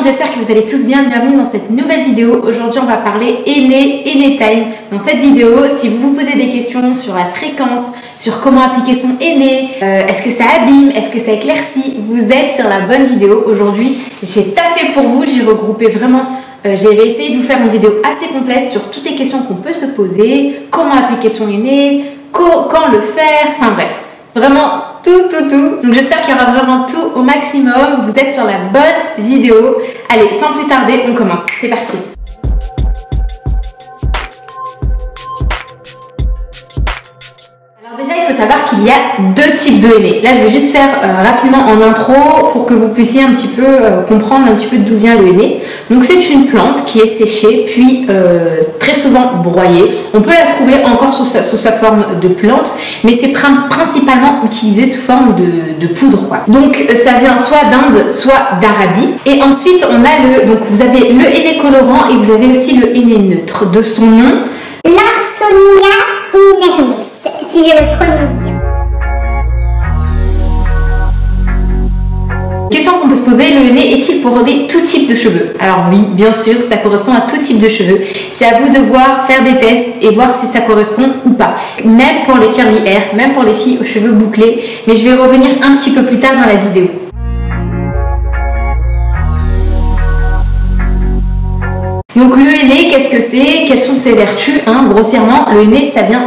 monde, j'espère que vous allez tous bien. Bienvenue dans cette nouvelle vidéo. Aujourd'hui on va parler henné time. Dans cette vidéo, si vous vous posez des questions sur la fréquence, sur comment appliquer son henné, est-ce que ça abîme, est-ce que ça éclaircit, vous êtes sur la bonne vidéo. Aujourd'hui j'ai taffé pour vous, j'ai regroupé vraiment, j'ai essayé de vous faire une vidéo assez complète sur toutes les questions qu'on peut se poser, comment appliquer son henné, quand le faire, enfin bref, vraiment tout. Donc j'espère qu'il y aura vraiment tout au maximum. Vous êtes sur la bonne vidéo. Allez, sans plus tarder, on commence. C'est parti. Alors déjà, il faut savoir qu'il y a deux types de henné. Là, je vais juste faire rapidement en intro pour que vous puissiez un petit peu comprendre un petit peu d'où vient le henné. Donc c'est une plante qui est séchée puis très souvent broyée. On peut la trouver encore sous sa forme de plante, mais c'est principalement utilisé sous forme de poudre, quoi. Donc ça vient soit d'Inde, soit d'Arabie. Et ensuite on a donc vous avez le henné colorant et vous avez aussi le henné neutre. De son nom, Lawsonia inermis, si je le prononce bien. Question qu'on peut se poser, le henné est-il pour tout type de cheveux? Alors oui, bien sûr, ça correspond à tout type de cheveux. C'est à vous de voir, faire des tests et voir si ça correspond ou pas. Même pour les curly hair, même pour les filles aux cheveux bouclés. Mais je vais revenir un petit peu plus tard dans la vidéo. Donc le henné, qu'est-ce que c'est? Quelles sont ses vertus? Grossièrement, le henné, ça vient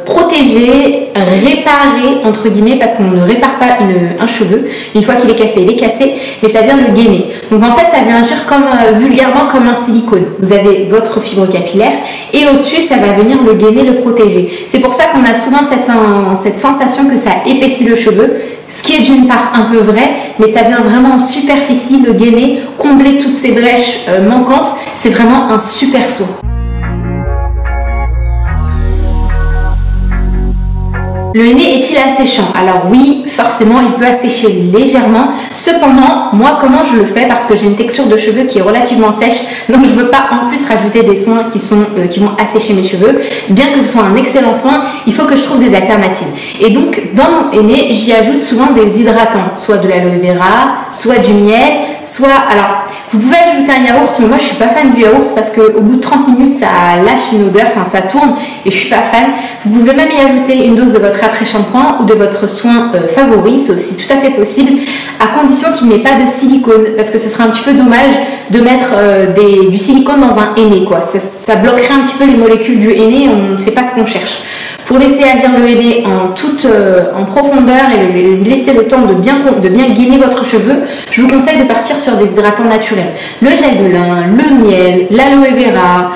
protéger, réparer, entre guillemets, parce qu'on ne répare pas un cheveu. Une fois qu'il est cassé, il est cassé, mais ça vient le gainer. Donc en fait, ça vient agir comme, vulgairement comme un silicone. Vous avez votre fibre capillaire et au-dessus, ça va venir le gainer, le protéger. C'est pour ça qu'on a souvent cette sensation que ça épaissit le cheveu, ce qui est d'une part un peu vrai, mais ça vient vraiment en superficie, le gainer, combler toutes ces brèches manquantes. C'est vraiment un super saut. Le henné est-il asséchant? Alors oui, forcément, il peut assécher légèrement. Cependant, moi, comment je le fais? Parce que j'ai une texture de cheveux qui est relativement sèche, donc je ne veux pas en plus rajouter des soins qui vont assécher mes cheveux. Bien que ce soit un excellent soin, il faut que je trouve des alternatives. Et donc, dans mon henné, j'y ajoute souvent des hydratants, soit de l'aloe vera, soit du miel, soit... Alors, vous pouvez ajouter un yaourt, mais moi je suis pas fan du yaourt parce qu'au bout de 30 minutes ça lâche une odeur, enfin ça tourne et je suis pas fan. Vous pouvez même y ajouter une dose de votre après-shampoing ou de votre soin favori, c'est aussi tout à fait possible, à condition qu'il n'y ait pas de silicone, parce que ce serait un petit peu dommage de mettre du silicone dans un henné, quoi. Ça bloquerait un petit peu les molécules du henné, on ne sait pas ce qu'on cherche. Pour laisser agir le henné en profondeur et lui laisser le temps de bien gainer votre cheveu, je vous conseille de partir sur des hydratants naturels. Le gel de lin, le miel, l'aloe vera,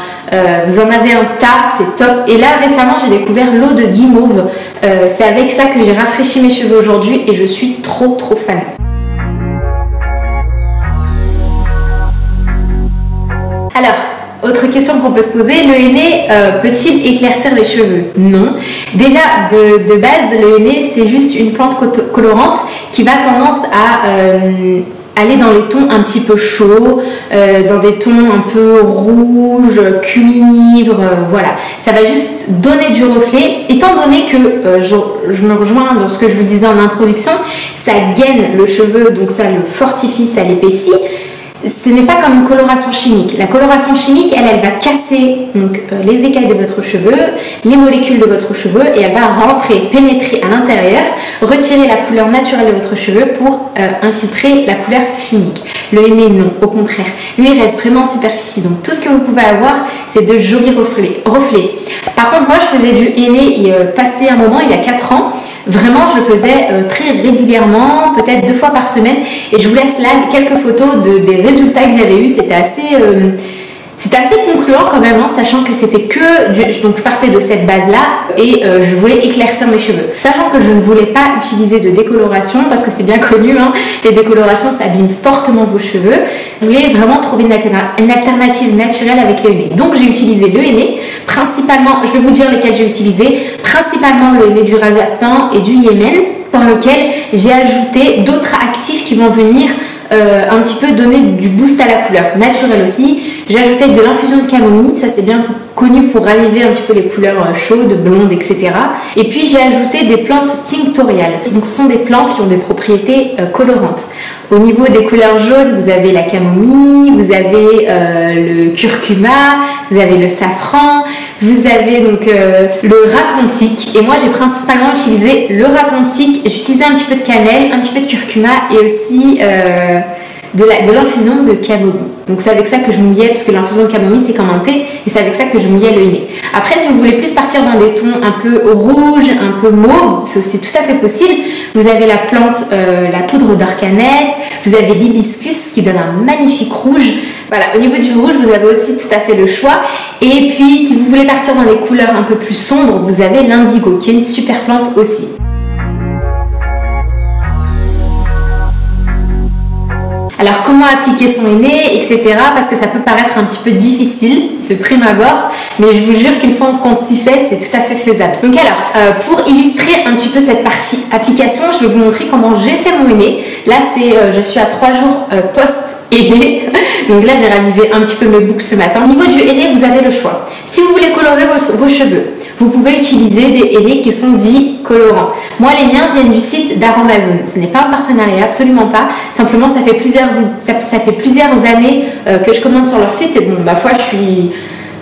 vous en avez un tas, c'est top. Et là récemment j'ai découvert l'eau de guimauve, c'est avec ça que j'ai rafraîchi mes cheveux aujourd'hui et je suis trop fan. Alors, autre question qu'on peut se poser, le henné peut-il éclaircir les cheveux? Non. Déjà, de base, le henné, c'est juste une plante colorante qui va tendance à aller dans les tons un petit peu chauds, dans des tons un peu rouge, cuivre, voilà. Ça va juste donner du reflet. Étant donné que je me rejoins dans ce que je vous disais en introduction, ça gaine le cheveu, donc ça le fortifie, ça l'épaissit. Ce n'est pas comme une coloration chimique. La coloration chimique, elle va casser donc, les écailles de votre cheveu, les molécules de votre cheveu et elle va rentrer, pénétrer à l'intérieur, retirer la couleur naturelle de votre cheveu pour infiltrer la couleur chimique. Le henné, non, au contraire. Lui, il reste vraiment en superficie. Donc tout ce que vous pouvez avoir, c'est de jolis reflets. Par contre, moi, je faisais du henné passé un moment, il y a 4 ans. Vraiment, je le faisais très régulièrement, peut-être 2 fois par semaine. Et je vous laisse là quelques photos des résultats que j'avais eu. C'était assez concluant quand même, sachant que c'était donc je partais de cette base-là et je voulais éclaircir mes cheveux. Sachant que je ne voulais pas utiliser de décoloration, parce que c'est bien connu, les décolorations, ça abîme fortement vos cheveux. Je voulais vraiment trouver une alternative naturelle avec le henné. Donc j'ai utilisé le henné, principalement, je vais vous dire lesquels j'ai utilisé, principalement le henné du Rajasthan et du Yémen, dans lequel j'ai ajouté d'autres actifs qui vont venir un petit peu donner du boost à la couleur, naturel aussi. J'ai ajouté de l'infusion de camomille, ça c'est bien connu pour raviver un petit peu les couleurs chaudes, blondes, etc. Et puis j'ai ajouté des plantes tinctoriales. Donc ce sont des plantes qui ont des propriétés colorantes. Au niveau des couleurs jaunes, vous avez la camomille, vous avez le curcuma, vous avez le safran, vous avez donc le rapontique. Et moi j'ai principalement utilisé le rapontique, j'ai utilisé un petit peu de cannelle, un petit peu de curcuma et aussi de l'infusion de camomille. Donc c'est avec ça que je mouillais, parce que l'infusion de camomille c'est comme un thé, et c'est avec ça que je mouillais le nez. Après, si vous voulez plus partir dans des tons un peu rouge, un peu mauve, c'est aussi tout à fait possible. Vous avez la plante, la poudre d'orcanette, vous avez l'hibiscus qui donne un magnifique rouge. Voilà, au niveau du rouge, vous avez aussi tout à fait le choix. Et puis, si vous voulez partir dans des couleurs un peu plus sombres, vous avez l'indigo, qui est une super plante aussi. Alors comment appliquer son henné, etc. Parce que ça peut paraître un petit peu difficile de prime abord, mais je vous jure qu'une fois qu'on s'y fait, c'est tout à fait faisable. Donc alors, pour illustrer un petit peu cette partie application, je vais vous montrer comment j'ai fait mon henné. Là, je suis à 3 jours post-henné. Donc là, j'ai ravivé un petit peu mes boucles ce matin. Au niveau du henné, vous avez le choix. Si vous voulez colorer vos cheveux, vous pouvez utiliser des hennés qui sont dits colorants. Moi, les miens viennent du site d'Aromazone. Ce n'est pas un partenariat, absolument pas. Simplement, ça fait plusieurs années que je commande sur leur site et bon, ma foi,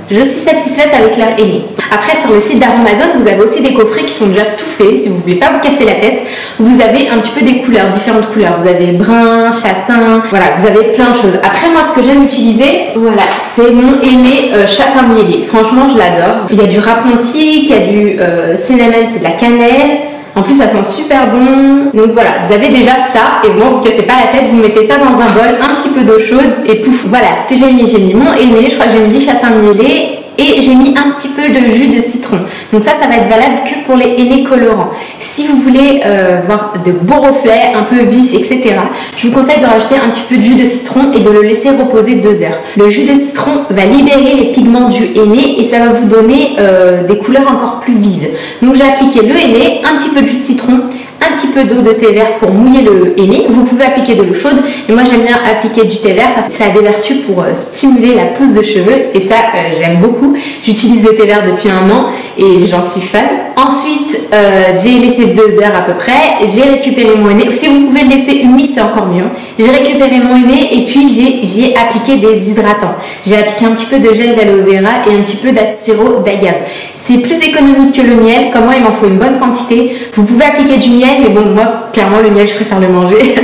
je suis satisfaite avec leur henné. Après, sur le site d'Aromazone, vous avez aussi des coffrets qui sont déjà tout faits. Si vous ne voulez pas vous casser la tête, vous avez un petit peu des couleurs, différentes couleurs. Vous avez brun, châtain, voilà, vous avez plein de choses. Après, moi, ce que j'aime utiliser, voilà, c'est mon henné châtain mielé. Franchement, je l'adore. Il y a du rapontique, il y a du cinnamon, c'est de la cannelle. En plus, ça sent super bon. Donc voilà, vous avez déjà ça. Et bon, vous cassez pas la tête, vous mettez ça dans un bol, un petit peu d'eau chaude et pouf. Voilà ce que j'ai mis. J'ai mis mon henné, je crois que j'ai mis châtain mielé. Et j'ai mis un petit peu de jus de citron. Donc ça va être valable que pour les hennés colorants. Si vous voulez voir de beaux reflets, un peu vifs, etc., je vous conseille de rajouter un petit peu de jus de citron et de le laisser reposer 2 heures. Le jus de citron va libérer les pigments du henné et ça va vous donner des couleurs encore plus vives. Donc j'ai appliqué le henné, un petit peu de jus de citron, un petit peu d'eau de thé vert pour mouiller le henné. Vous pouvez appliquer de l'eau chaude, mais moi j'aime bien appliquer du thé vert parce que ça a des vertus pour stimuler la pousse de cheveux et ça j'aime beaucoup. J'utilise le thé vert depuis 1 an et j'en suis fan. Ensuite j'ai laissé 2 heures à peu près, j'ai récupéré mon henné. Si vous pouvez le laisser une nuit, c'est encore mieux. J'ai récupéré mon henné et puis j'y ai appliqué des hydratants. J'ai appliqué un petit peu de gel d'aloe vera et un petit peu sirop d'agave. C'est plus économique que le miel, comme moi il m'en faut une bonne quantité. Vous pouvez appliquer du miel, mais bon, moi clairement le miel je préfère le manger.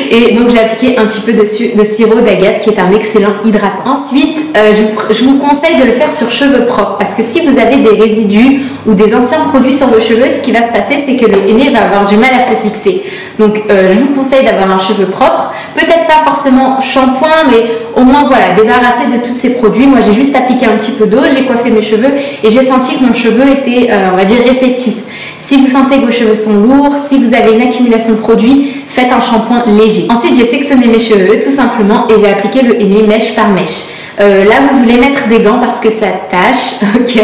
Et donc j'ai appliqué un petit peu de sirop d'agave qui est un excellent hydratant. Ensuite, je vous conseille de le faire sur cheveux propres parce que si vous avez des résidus ou des anciens produits sur vos cheveux, ce qui va se passer c'est que le henné va avoir du mal à se fixer. Donc je vous conseille d'avoir un cheveu propre, peut-être pas forcément shampoing, mais au moins voilà, débarrasser de tous ces produits. Moi j'ai juste appliqué un petit peu d'eau, j'ai coiffé mes cheveux et j'ai senti que mon cheveu était, on va dire, réceptif. Si vous sentez que vos cheveux sont lourds, si vous avez une accumulation de produits, faites un shampoing léger. Ensuite, j'ai sectionné mes cheveux tout simplement et j'ai appliqué le henné mèche par mèche. Là, vous voulez mettre des gants parce que ça tâche, ok?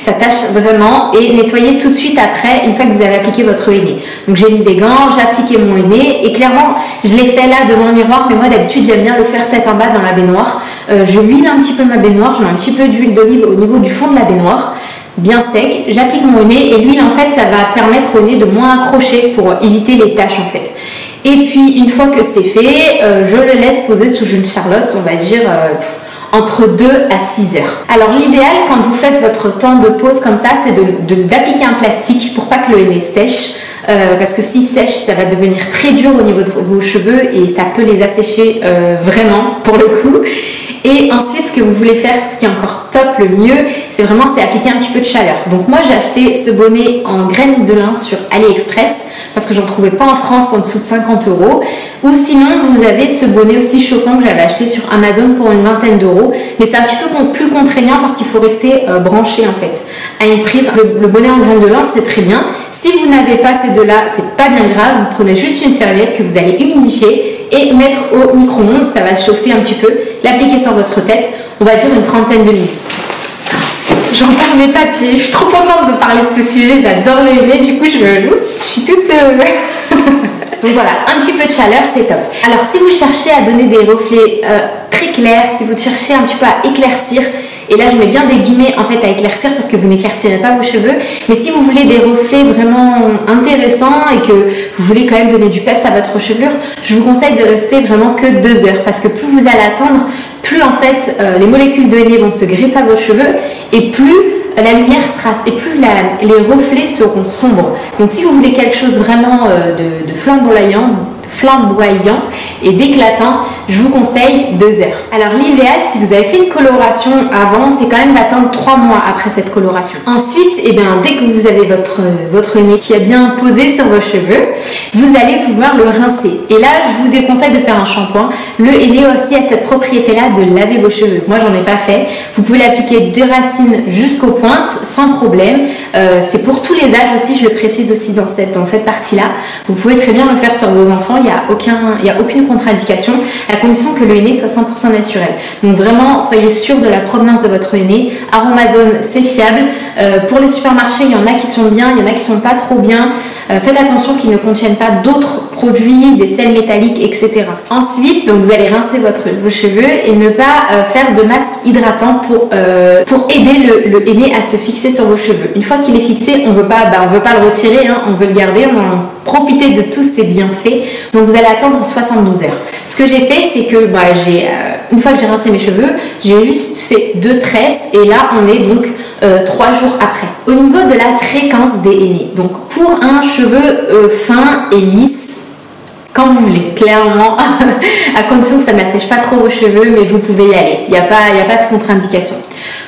Ça tâche vraiment et nettoyer tout de suite après, une fois que vous avez appliqué votre henné. Donc, j'ai mis des gants, j'ai appliqué mon henné et clairement, je l'ai fait là devant le miroir, mais moi d'habitude, j'aime bien le faire tête en bas dans la baignoire. Je huile un petit peu ma baignoire, je mets un petit peu d'huile d'olive au niveau du fond de la baignoire. Bien sec, j'applique mon henné et l'huile en fait ça va permettre au nez de moins accrocher pour éviter les taches en fait. Et puis une fois que c'est fait, je le laisse poser sous une charlotte, on va dire entre 2 à 6 heures. Alors l'idéal quand vous faites votre temps de pause comme ça, c'est d'appliquer un plastique pour pas que le henné sèche. Parce que si sèche, ça va devenir très dur au niveau de vos cheveux et ça peut les assécher vraiment pour le coup. Et ensuite, ce que vous voulez faire, ce qui est encore top, le mieux, c'est appliquer un petit peu de chaleur. Donc moi, j'ai acheté ce bonnet en graines de lin sur AliExpress parce que j'en trouvais pas en France en dessous de 50 €. Ou sinon, vous avez ce bonnet aussi chauffant que j'avais acheté sur Amazon pour une vingtaine d'euros. Mais c'est un petit peu plus contraignant parce qu'il faut rester branché en fait à une prise. Le bonnet en graines de lin, c'est très bien. Si vous n'avez pas ces deux-là, c'est pas bien grave. Vous prenez juste une serviette que vous allez humidifier et mettre au micro-ondes. Ça va chauffer un petit peu. L'appliquer sur votre tête. On va dire une trentaine de minutes. J'en perds mes papiers. Je suis trop contente de parler de ce sujet. J'adore le henné. Du coup, je suis toute... Donc voilà, un petit peu de chaleur, c'est top. Alors si vous cherchez à donner des reflets très clairs, si vous cherchez un petit peu à éclaircir, et là je mets bien des guillemets en fait à éclaircir parce que vous n'éclaircirez pas vos cheveux, mais si vous voulez des reflets vraiment intéressants et que vous voulez quand même donner du peps à votre chevelure, je vous conseille de rester vraiment que 2 heures, parce que plus vous allez attendre, plus en fait les molécules de henné vont se greffer à vos cheveux et plus la lumière sera, et plus les reflets seront sombres. Donc si vous voulez quelque chose vraiment de flamboyant et d'éclatant, je vous conseille 2 heures. Alors l'idéal, si vous avez fait une coloration avant, c'est quand même d'attendre 3 mois après cette coloration. Ensuite, dès que vous avez votre henné qui a bien posé sur vos cheveux, vous allez vouloir le rincer. Et là, je vous déconseille de faire un shampoing. Le henné aussi a cette propriété-là de laver vos cheveux. Moi, j'en ai pas fait. Vous pouvez l'appliquer des racines jusqu'aux pointes sans problème. C'est pour tous les âges aussi, je le précise aussi dans cette partie-là. Vous pouvez très bien le faire sur vos enfants. Il n'y a aucune contre-indication, à condition que le henné soit 100% naturel. Donc vraiment, soyez sûr de la provenance de votre henné. Aromazone, c'est fiable. Pour les supermarchés, il y en a qui sont bien, il y en a qui sont pas trop bien. Faites attention qu'ils ne contiennent pas d'autres produits, des sels métalliques, etc. Ensuite, donc vous allez rincer vos cheveux et ne pas faire de masque hydratant pour aider le henné à se fixer sur vos cheveux. Une fois qu'il est fixé, on veut pas le retirer, hein, on veut le garder, on va profiter de tous ses bienfaits. Donc vous allez attendre 72 heures. Ce que j'ai fait, c'est que une fois que j'ai rincé mes cheveux, j'ai juste fait 2 tresses et là on est donc 3 jours après. Au niveau de la fréquence des henné, donc pour un cheveu fin et lisse, quand vous voulez, clairement, à condition que ça n'assèche pas trop vos cheveux, mais vous pouvez y aller, il n'y a pas de contre-indication.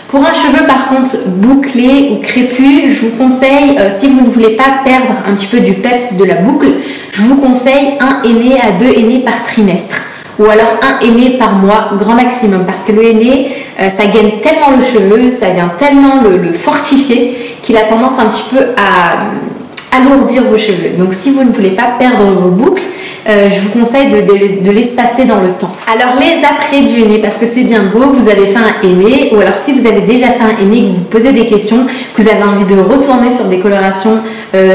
Pour un cheveu par contre bouclé ou crépus, je vous conseille, si vous ne voulez pas perdre un petit peu du peps de la boucle, je vous conseille 1 henné à 2 henné par trimestre. Ou alors 1 henné par mois, grand maximum. Parce que le henné, ça gaine tellement le cheveu, ça vient tellement le fortifier qu'il a tendance un petit peu à alourdir vos cheveux. Donc si vous ne voulez pas perdre vos boucles, je vous conseille de l'espacer dans le temps. Alors les après du henné, parce que c'est bien beau, vous avez fait un henné, ou alors si vous avez déjà fait un henné, que vous vous posez des questions, que vous avez envie de retourner sur des colorations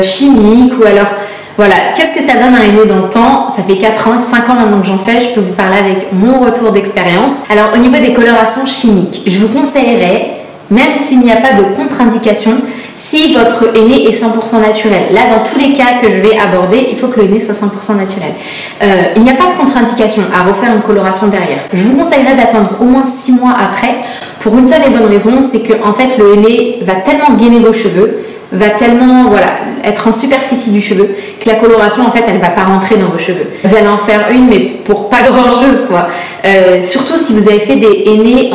chimiques, ou alors voilà, qu'est-ce que ça donne un henné dans le temps? Ça fait 4 ans, 5 ans maintenant que j'en fais, je peux vous parler avec mon retour d'expérience. Alors au niveau des colorations chimiques, je vous conseillerais, même s'il n'y a pas de contre-indication, si votre henné est 100% naturel. Là, dans tous les cas que je vais aborder, il faut que le henné soit 100% naturel. Il n'y a pas de contre-indication à refaire une coloration derrière. Je vous conseillerais d'attendre au moins 6 mois après, pour une seule et bonne raison, c'est que en fait, le henné va tellement gainer vos cheveux, va tellement être en superficie du cheveu que la coloration en fait elle va pas rentrer dans vos cheveux. Vous allez en faire une mais pour pas grand chose quoi. Surtout si vous avez fait des henné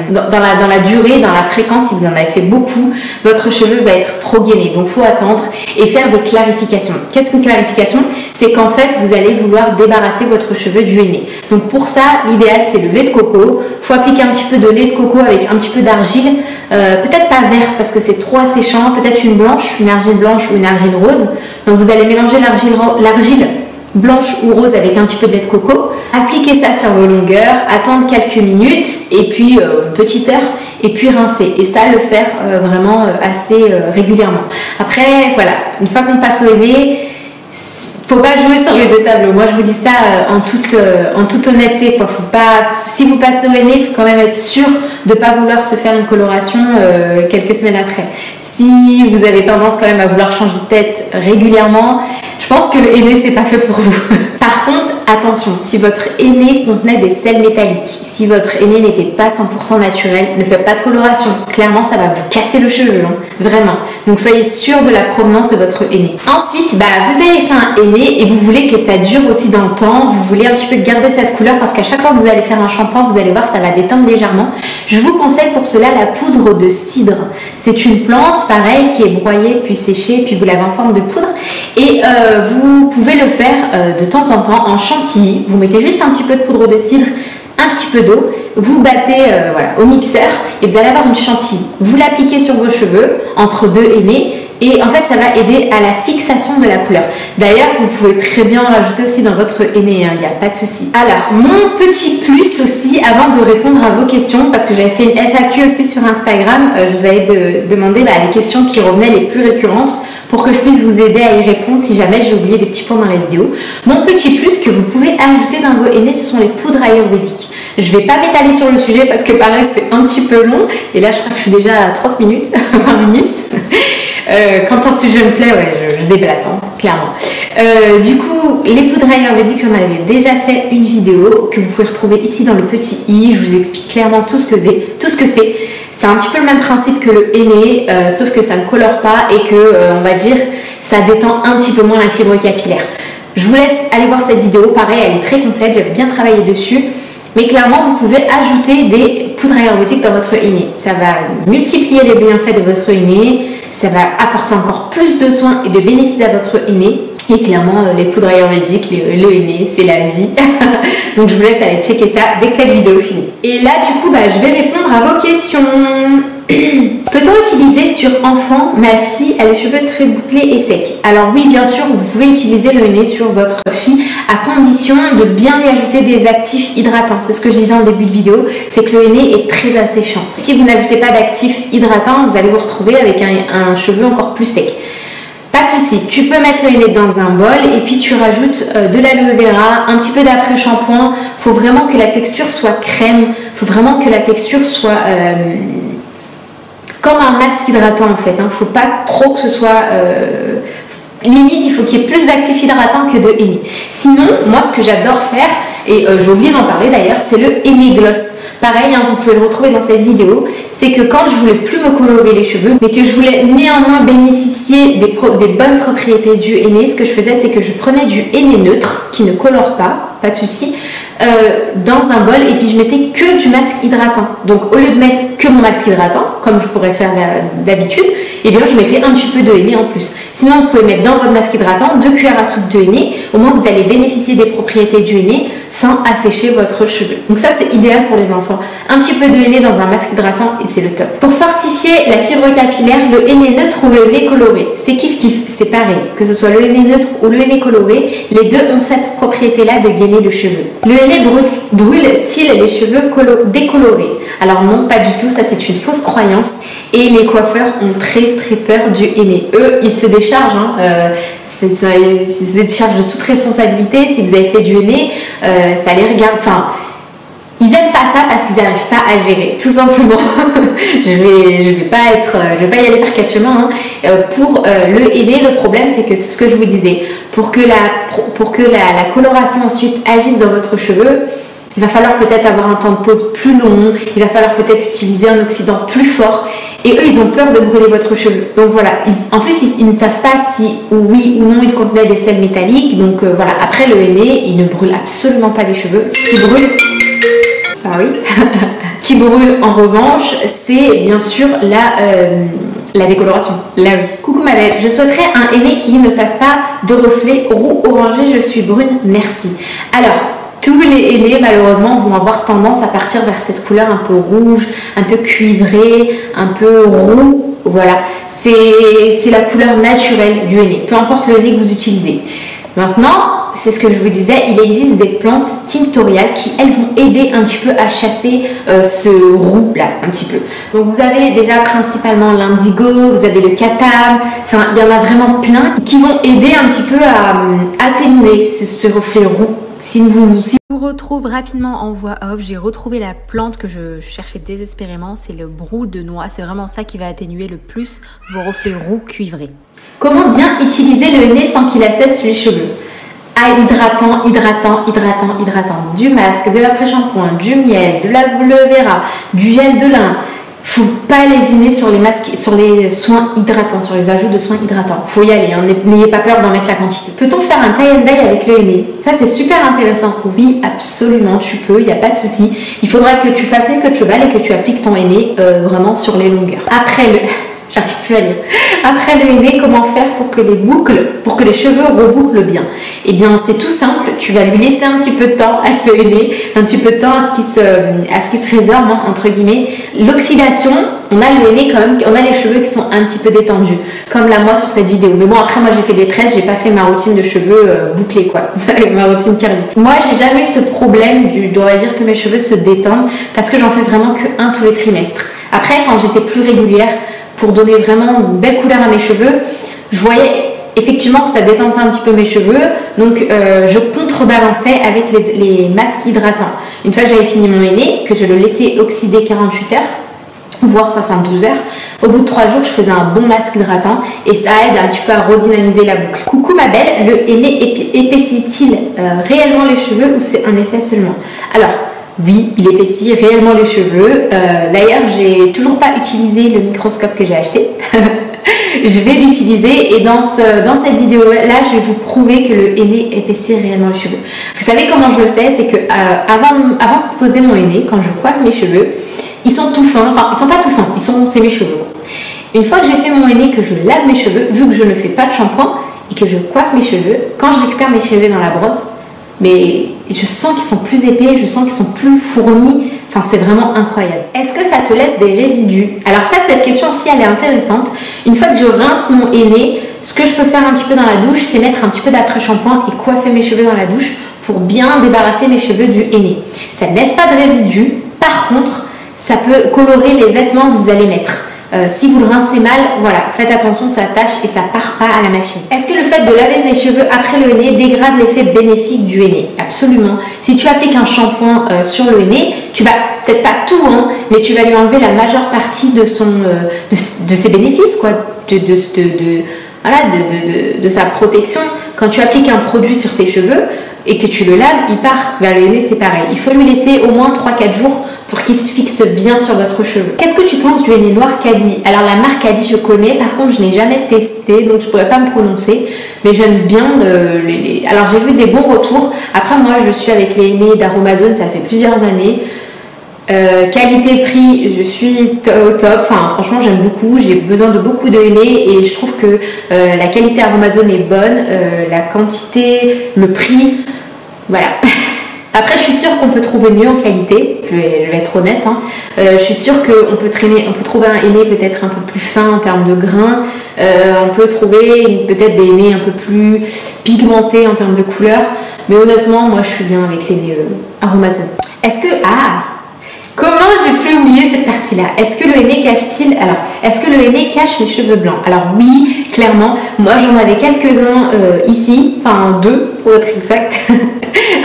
dans la durée, dans la fréquence, si vous en avez fait beaucoup, votre cheveu va être trop gainé. Donc faut attendre et faire des clarifications. Qu'est-ce qu'une clarification? C'est qu'en fait vous allez vouloir débarrasser votre cheveu du henné. Donc pour ça l'idéal c'est le lait de coco. Faut appliquer un petit peu de lait de coco avec un petit peu d'argile. Peut-être pas verte parce que c'est trop asséchant, peut-être une blanche, une argile blanche ou une argile rose. Donc vous allez mélanger l'argile blanche ou rose avec un petit peu de lait de coco, appliquer ça sur vos longueurs, attendre quelques minutes et puis une petite heure et puis rincer. Et ça le faire vraiment assez régulièrement. Après voilà, une fois qu'on passe au henné, faut pas jouer sur les 2 tableaux. Moi je vous dis ça en toute honnêteté quoi. Faut pas, si vous passez au henné, il faut quand même être sûr de ne pas vouloir se faire une coloration quelques semaines après. Si vous avez tendance quand même à vouloir changer de tête régulièrement, je pense que le henné c'est pas fait pour vous. Par contre, attention, si votre henné contenait des sels métalliques, si votre henné n'était pas 100% naturel, ne faites pas de coloration. Clairement, ça va vous casser le cheveu, hein, vraiment. Donc soyez sûr de la provenance de votre henné. Ensuite, vous avez fait un henné et vous voulez que ça dure aussi dans le temps. Vous voulez un petit peu garder cette couleur parce qu'à chaque fois que vous allez faire un shampoing, vous allez voir, ça va déteindre légèrement. Je vous conseille pour cela la poudre de cidre. C'est une plante, pareil, qui est broyée, puis séchée, puis vous l'avez en forme de poudre. Et vous pouvez le faire de temps en temps en chantilly. Vous mettez juste un petit peu de poudre de cidre, un petit peu d'eau, vous battez au mixeur et vous allez avoir une chantilly. Vous l'appliquez sur vos cheveux entre 2 henné et en fait ça va aider à la fixation de la couleur. D'ailleurs vous pouvez très bien en rajouter aussi dans votre henné, il n'y a pas de souci. Alors mon petit plus aussi avant de répondre à vos questions, parce que j'avais fait une FAQ aussi sur Instagram, je vous avais demandé les questions qui revenaient les plus récurrentes pour que je puisse vous aider à y répondre si jamais j'ai oublié des petits points dans la vidéo. Mon petit plus que vous pouvez ajouter dans vos henné, ce sont les poudres ayurvédiques. Je ne vais pas m'étaler sur le sujet parce que pareil c'est un petit peu long et là je crois que je suis déjà à 30 minutes, 20 minutes. Quand un sujet me plaît, ouais, je déblate, hein, clairement. Du coup, les poudres ayurvédiques, j'en avais déjà fait une vidéo que vous pouvez retrouver ici dans le petit i. Je vous explique clairement tout ce que c'est. C'est un petit peu le même principe que le henné, sauf que ça ne colore pas et que, on va dire, ça détend un petit peu moins la fibre capillaire. Je vous laisse aller voir cette vidéo. Pareil, elle est très complète, j'ai bien travaillé dessus. Mais clairement, vous pouvez ajouter des poudres ayurvédiques dans votre henné. Ça va multiplier les bienfaits de votre henné. Ça va apporter encore plus de soins et de bénéfices à votre henné. Et clairement, les poudres ayurvédiques, le henné, c'est la vie. Donc je vous laisse aller checker ça dès que cette vidéo finit. Et là, du coup, je vais répondre à vos questions. Peut-on utiliser sur enfant? Ma fille a les cheveux très bouclés et secs. Alors oui, bien sûr, vous pouvez utiliser le henné sur votre fille à condition de bien lui ajouter des actifs hydratants. C'est ce que je disais en début de vidéo, c'est que le henné est très asséchant. Si vous n'ajoutez pas d'actifs hydratants, vous allez vous retrouver avec un cheveu encore plus sec. Pas de souci, tu peux mettre le henné dans un bol et puis tu rajoutes de l'aloe vera, un petit peu d'après-shampoing. Il faut vraiment que la texture soit crème, il faut vraiment que la texture soit comme un masque hydratant en fait. Il ne faut pas trop que ce soit... limite, il faut qu'il y ait plus d'actifs hydratants que de henné. Sinon, moi ce que j'adore faire, et j'ai oublié d'en parler d'ailleurs, c'est le henné gloss. Pareil, vous pouvez le retrouver dans cette vidéo, c'est que quand je voulais plus me colorer les cheveux, mais que je voulais néanmoins bénéficier des bonnes propriétés du henné, ce que je faisais, c'est que je prenais du henné neutre, qui ne colore pas de souci, dans un bol, et puis je mettais que du masque hydratant. Donc au lieu de mettre que mon masque hydratant, comme je pourrais faire d'habitude, eh bien je mettais un petit peu de henné en plus. Sinon, vous pouvez mettre dans votre masque hydratant 2 cuillères à soupe de henné, au moins vous allez bénéficier des propriétés du henné sans assécher votre cheveu. Donc ça, c'est idéal pour les enfants. Un petit peu de henné dans un masque hydratant et c'est le top. Pour fortifier la fibre capillaire, le henné neutre ou le henné coloré, c'est kiff kiff, c'est pareil. Que ce soit le henné neutre ou le henné coloré, les deux ont cette propriété-là de gainer le cheveu. Le henné brûle-t-il les cheveux décolorés? Alors non, pas du tout, ça c'est une fausse croyance et les coiffeurs ont très très peur du henné. Eux, ils se déchargent, ils se déchargent de toute responsabilité. Si vous avez fait du henné, ça les regarde, ils n'aiment pas ça parce qu'ils n'arrivent pas à gérer, tout simplement. je vais pas y aller par quatre chemins. Pour le henné, le problème c'est que ce que je vous disais, pour que la coloration ensuite agisse dans votre cheveu, il va falloir peut-être avoir un temps de pause plus long, il va falloir peut-être utiliser un oxydant plus fort et eux ils ont peur de brûler votre cheveu. Donc voilà, en plus ils ne savent pas si oui ou non il contenait des sels métalliques. Donc voilà, après le henné il ne brûle absolument pas les cheveux. Ce qui brûle, qui brûle en revanche, c'est bien sûr la décoloration. Là oui. Coucou ma belle, je souhaiterais un henné qui ne fasse pas de reflets roux orangé, je suis brune, merci. Alors, tous les henné malheureusement vont avoir tendance à partir vers cette couleur un peu rouge, un peu cuivrée, un peu roux. Voilà, c'est la couleur naturelle du henné, peu importe le henné que vous utilisez. Maintenant, c'est ce que je vous disais, il existe des plantes tinctoriales qui elles vont aider un petit peu à chasser ce roux là, un petit peu. Donc vous avez déjà principalement l'indigo, vous avez le katam, enfin il y en a vraiment plein qui vont aider un petit peu à atténuer ce reflet roux. Si vous retrouve rapidement en voix off, j'ai retrouvé la plante que je cherchais désespérément, c'est le brou de noix. C'est vraiment ça qui va atténuer le plus vos reflets roux cuivrés. Comment bien utiliser le henné sans qu'il assèche les cheveux? Hydratant, du masque, de l'après-shampoing, du miel, de l'aloe vera, du gel de lin. Faut pas lésiner sur les masques, sur les soins hydratants, sur les ajouts de soins hydratants. Faut y aller, n'ayez pas peur d'en mettre la quantité. Peut-on faire un tie and dye avec le henné? Ça c'est super intéressant. Oui, absolument, tu peux, il n'y a pas de souci. Il faudra que tu fasses une queue de cheval et que tu appliques ton henné vraiment sur les longueurs. J'arrive plus à lire. Après le henné, comment faire pour que les cheveux rebouclent bien? Eh bien, c'est tout simple. Tu vas lui laisser un petit peu de temps à ce henné, un petit peu de temps à ce qui se résorbe, entre guillemets. L'oxydation, on a le henné quand même, on a les cheveux qui sont un petit peu détendus, comme là moi sur cette vidéo. Mais bon, après moi j'ai fait des tresses, j'ai pas fait ma routine de cheveux bouclés quoi, ma routine curly. Moi j'ai jamais eu ce problème on va dire que mes cheveux se détendent parce que j'en fais vraiment que un tous les trimestres. Après, quand j'étais plus régulière, pour donner vraiment une belle couleur à mes cheveux, je voyais effectivement que ça détendait un petit peu mes cheveux, donc je contrebalançais avec les masques hydratants. Une fois que j'avais fini mon henné, que je le laissais oxyder 48 heures, voire 72 heures, au bout de 3 jours, je faisais un bon masque hydratant et ça aide un petit peu à redynamiser la boucle. Coucou ma belle, le henné épaissit-il réellement les cheveux ou c'est un effet seulement? Alors, oui, il épaissit réellement les cheveux. D'ailleurs, j'ai toujours pas utilisé le microscope que j'ai acheté. Je vais l'utiliser et dans cette vidéo-là, je vais vous prouver que le henné épaissit réellement les cheveux. Vous savez comment je le sais? C'est que avant de poser mon henné, quand je coiffe mes cheveux, ils sont tout fins, enfin ils sont pas tout fins, c'est mes cheveux. Une fois que j'ai fait mon henné, que je lave mes cheveux, vu que je ne fais pas de shampoing et que je coiffe mes cheveux, quand je récupère mes cheveux dans la brosse, mais je sens qu'ils sont plus épais, je sens qu'ils sont plus fournis, enfin c'est vraiment incroyable. Est-ce que ça te laisse des résidus? Alors ça, cette question aussi elle est intéressante. Une fois que je rince mon henné, ce que je peux faire un petit peu dans la douche, c'est mettre un petit peu d'après-shampoing et coiffer mes cheveux dans la douche pour bien débarrasser mes cheveux du henné. Ça ne laisse pas de résidus, par contre, ça peut colorer les vêtements que vous allez mettre. Si vous le rincez mal, voilà, faites attention, ça tâche et ça part pas à la machine. Est-ce que le fait de laver les cheveux après le henné dégrade l'effet bénéfique du henné? Absolument. Si tu appliques un shampoing sur le henné, tu vas peut-être pas tout, hein, mais tu vas lui enlever la majeure partie de ses bénéfices, quoi, de sa protection. Quand tu appliques un produit sur tes cheveux et que tu le laves, il part. Le henné, c'est pareil. Il faut lui laisser au moins 3-4 jours pour qu'il se fixe bien sur votre cheveu. Qu'est-ce que tu penses du henné noir Caddy? Alors la marque Caddy je connais, par contre je n'ai jamais testé, donc je pourrais pas me prononcer, mais j'aime bien alors j'ai vu des bons retours. Après moi je suis avec les hennés d'Aromazone, ça fait plusieurs années. Qualité-prix, je suis au top, enfin franchement j'aime beaucoup, j'ai besoin de beaucoup de henné et je trouve que la qualité Aromazone est bonne, la quantité, le prix, voilà. Après, je suis sûre qu'on peut trouver mieux en qualité, je vais être honnête. Hein. Je suis sûre qu'on peut trouver un henné peut-être un peu plus fin en termes de grains. On peut trouver peut-être des hennés un peu plus pigmentés en termes de couleur. Mais honnêtement, moi, je suis bien avec l'henné Aromazone. Comment j'ai pu oublier cette partie-là? Est-ce que le henné cache-t-il? Alors, est-ce que le henné cache les cheveux blancs? Alors oui, clairement. Moi, j'en avais quelques-uns ici, enfin 2 pour être exact.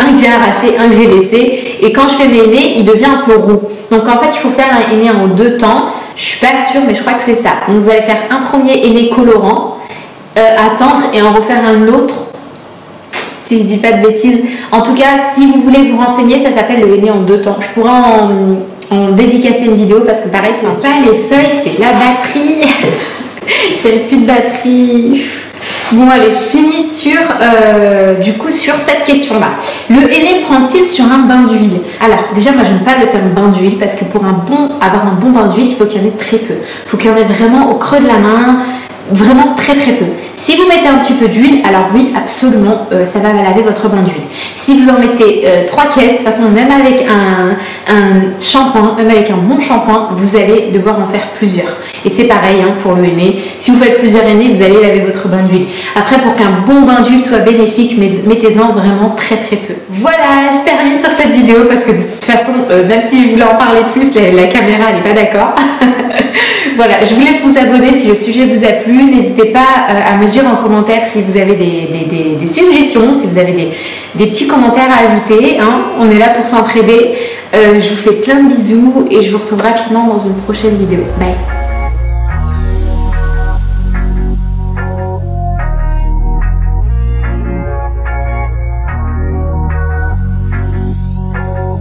Un que j'ai arraché, un que j'ai laissé. Et quand je fais mes hennés, il devient un peu roux. Donc en fait, il faut faire un henné en 2 temps. Je suis pas sûre, mais je crois que c'est ça. Donc vous allez faire un premier henné colorant, attendre et en refaire un autre. Si je dis pas de bêtises. En tout cas, si vous voulez vous renseigner, ça s'appelle le henné en 2 temps. Je pourrais en dédicacer une vidéo parce que pareil, c'est pas les feuilles, c'est la batterie. J'ai plus de batterie. Bon allez, je finis sur cette question-là. Le henné prend-il sur un bain d'huile? Alors déjà moi j'aime pas le terme bain d'huile parce que pour avoir un bon bain d'huile, il faut qu'il y en ait très peu. Il faut qu'il y en ait vraiment au creux de la main, vraiment très peu. Si vous mettez un petit peu d'huile, alors oui absolument ça va laver votre bain d'huile. Si vous en mettez 3 caisses, de toute façon même avec un shampoing, même avec un bon shampoing, vous allez devoir en faire plusieurs. Et c'est pareil hein, pour le henné. Si vous faites plusieurs henné, vous allez laver votre bain d'huile. Après pour qu'un bon bain d'huile soit bénéfique, mettez-en vraiment très peu. Voilà, je termine sur cette vidéo parce que de toute façon, même si je voulais en parler plus, la caméra n'est pas d'accord. Voilà, je vous laisse vous abonner si le sujet vous a plu. N'hésitez pas à me dire en commentaire si vous avez des suggestions, si vous avez des petits commentaires à ajouter. Hein. On est là pour s'entraider. Je vous fais plein de bisous et je vous retrouve rapidement dans une prochaine vidéo. Bye!